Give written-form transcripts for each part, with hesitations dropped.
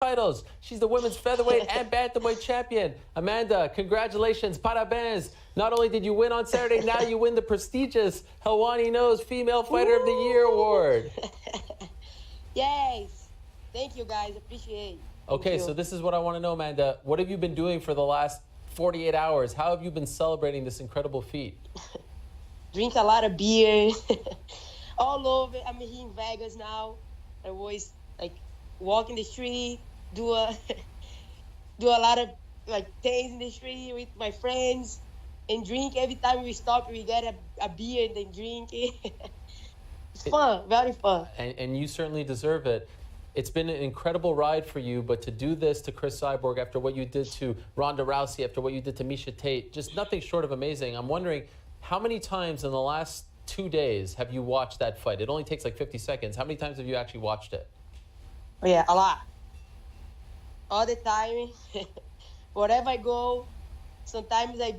titles. She's the women's featherweight and bantamweight champion. Amanda, congratulations, parabéns. Not only did you win on Saturday, now you win the prestigious Helwani Knows Female Fighter of the Year award. Yes. Thank you, guys. Appreciate it. Okay, so this is what I want to know, Amanda. What have you been doing for the last 48 hours? How have you been celebrating this incredible feat? Drink a lot of beer. All over. I'm here in Vegas now. I always like walk in the street, do a lot of like things in the street with my friends, and drink. Every time we stop, we get a beer and then drink it. It's fun, very fun. And you certainly deserve it. It's been an incredible ride for you, but to do this to Cris Cyborg after what you did to Ronda Rousey, after what you did to Miesha Tate, just nothing short of amazing. I'm wondering, how many times in the last 2 days have you watched that fight? It only takes like 50 seconds. How many times have you actually watched it? Oh, yeah, a lot. All the time. Wherever I go, sometimes I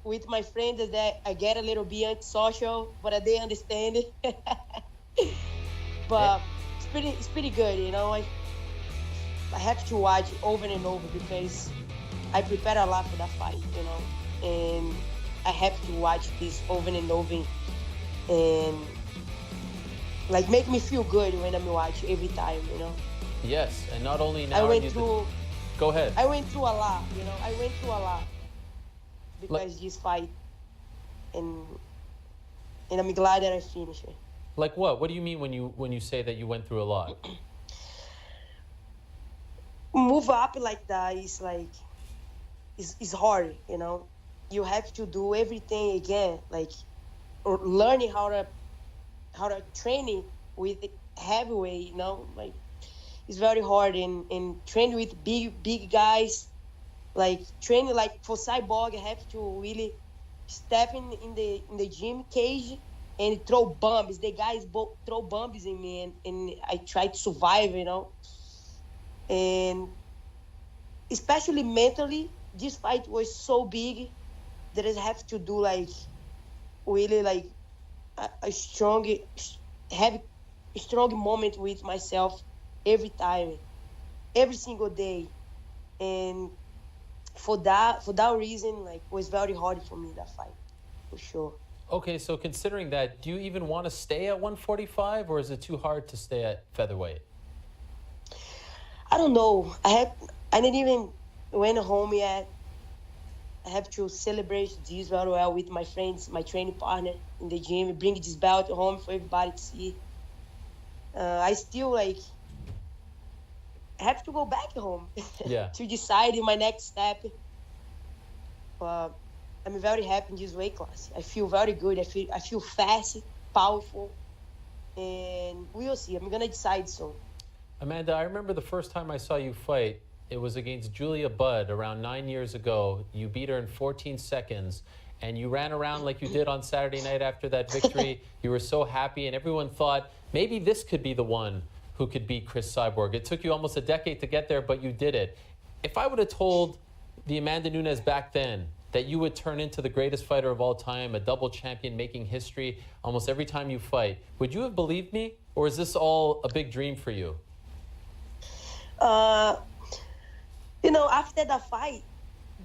with my friends that I get a little bit antisocial, but they understand it. But it's pretty good, you know. I have to watch it over and over because I prepare a lot for that fight, you know, and I have to watch this over and over, and like make me feel good when I'm watching every time, you know. Yes, and not only now. Go ahead. I went through a lot, you know. I went through a lot because this fight, and I'm glad that I finished it. Like what? What do you mean when you say that you went through a lot? Move up like that is like it's hard, you know. You have to do everything again, like or learning how to train it with heavyweight, you know, like it's very hard and train with big guys, like training like for Cyborg. I have to really step in the gym cage and throw bombs. The guys both throw bombs in me, and I try to survive, you know. And especially mentally, this fight was so big that I have to do like really like a strong moment with myself every time, every single day. And for that reason, like, it was very hard for me, that fight, for sure. Okay, so considering that, do you even want to stay at 145, or is it too hard to stay at featherweight? I don't know. I didn't even went home yet. I have to celebrate this very well with my friends, my training partner in the gym, bring this belt home for everybody to see. I still like have to go back home to decide my next step. But I'm very happy in this weight class. I feel very good. I feel fast, powerful, and we'll see. I'm gonna decide soon. Amanda, I remember the first time I saw you fight. It was against Julia Budd around 9 years ago. You beat her in 14 seconds, and you ran around like you did on Saturday night after that victory. You were so happy, and everyone thought maybe this could be the one who could beat Cris Cyborg. It took you almost a decade to get there, but you did it. If I would have told the Amanda Nunes back then that you would turn into the greatest fighter of all time, a double champion making history almost every time you fight, would you have believed me, or is this all a big dream for you? You know, after that fight,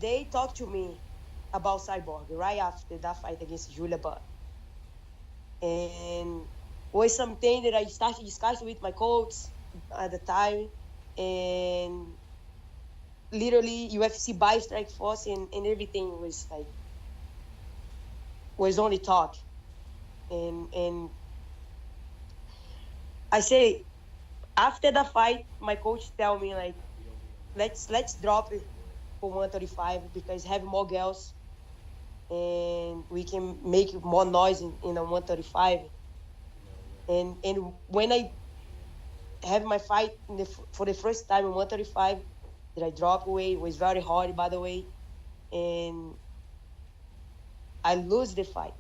they talked to me about Cyborg right after that fight against Julia Budd. And was something that I started discussing with my coach at the time. And literally UFC by Strike Force and everything was like, was only talk. And I say, after the fight, my coach tell me like, let's drop it for 135 because have more girls and we can make more noise in a 135. And when I have my fight for the first time in 135, that I dropped weight, it was very hard, by the way, and I lose the fight.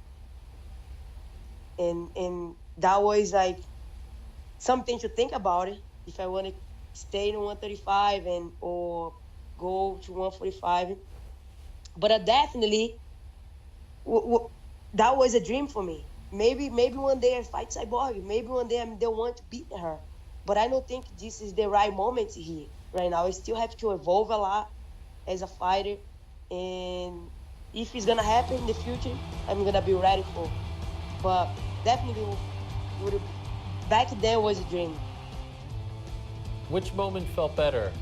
And that was like something to think about it if I want to stay in 135 or go to 145. But definitely, that was a dream for me. Maybe one day I fight Cyborg. Maybe one day I don't want to beat her. But I don't think this is the right moment here. right now. I still have to evolve a lot as a fighter, and if it's gonna happen in the future, I'm gonna be ready for. But definitely, would back then was a dream. Which moment felt better,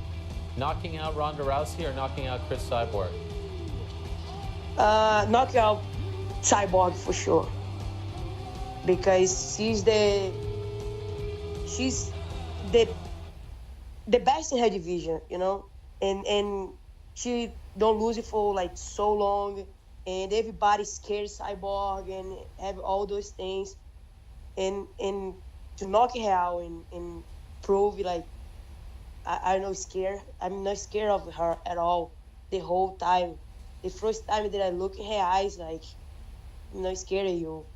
knocking out Ronda Rousey or knocking out Cris Cyborg? Knockout Cyborg for sure, because she's the best in her division, you know, and she don't lose it for like so long, and everybody scared Cyborg and have all those things, and to knock her out and prove like I'm not scared. I'm not scared of her at all the whole time. The first time that I look in her eyes, like I'm not scared of you.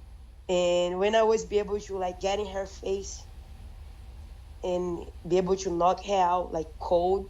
And when I was be able to like get in her face and be able to knock her out like cold,